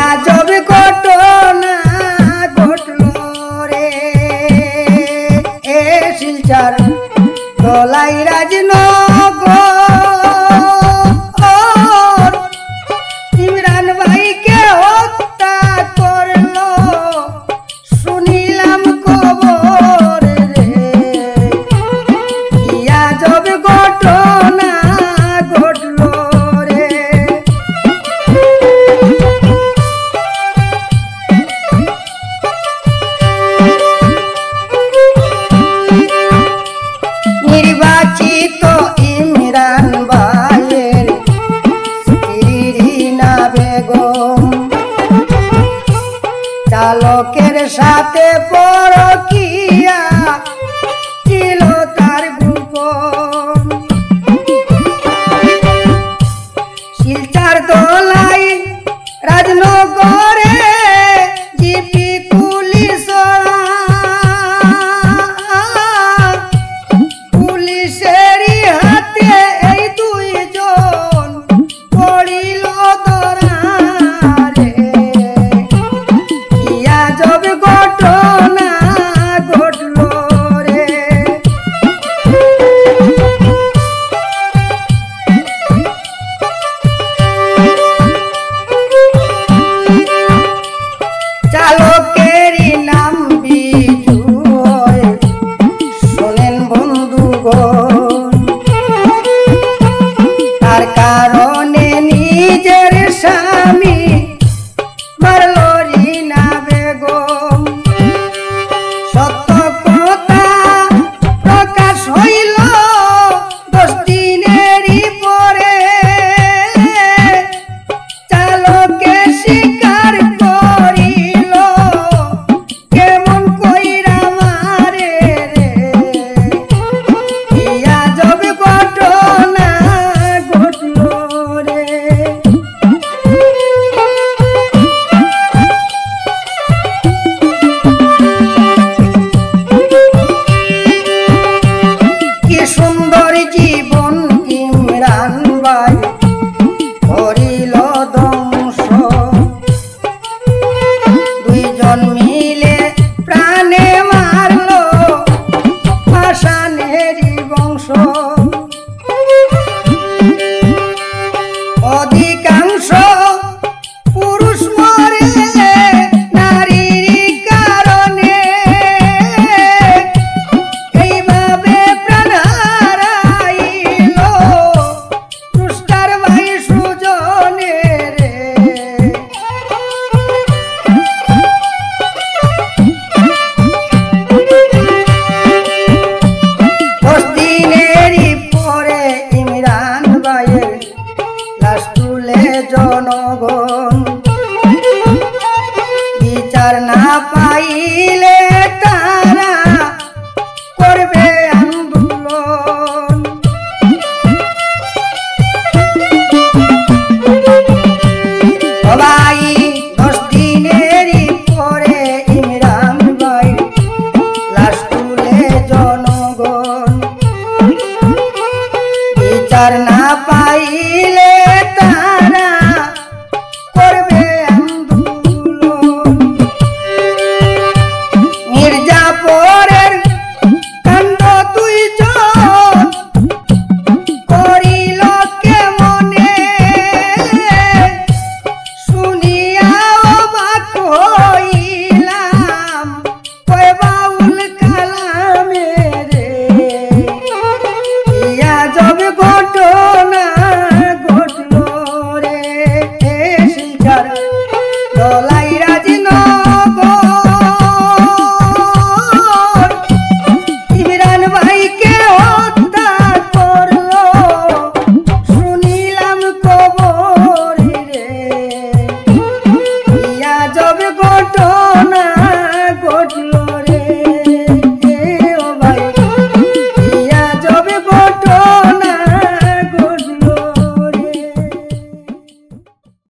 আজব ঘটনা ঘটলো রে এ শিলচর দলাই রাজনগর ইমরান ভাইকে হত্যা করলো শুনিলাম খবর রে আজব ঘটনা ঘটলো রে নির্বাচিত ইমরান ভাইয়ের স্ত্রী রিনা বেগম চালকের সাথে পরকীয়া ছিল তার গোপন শিলচর দলাই রাজনগরে জিপি পুলিশ পুলিশেরই হাতে এই দুইজন পড়িল ধরা রে আজব ঘটনা ঘটলো রে চালকেরই নাম বিজু শোনেন বন্ধুগণ তার কারণে নিজের স্বামী মারল রিনা বেগম সত্য কথা প্রকাশ হইল 10 দিনেরই পরে চালকে স্বীকার করিল কেমন কইরা মারে রে আজব ঘটনা ঘটলো রে কি সুন্দর জীবন ইমরান ভাই করিল ধ্বংস দুইজন মিলে প্রাণে মারলো পাষাণেরই বংশ অধিকাংশ পুরুষ মরে নারীর কারণে এইভাবে প্রাণ হারাইল তুষ্টার ভাই সুজনে রে 10 দিনেরই পরে ইমরান ভাইয়ের লাশ তুলে জনগণ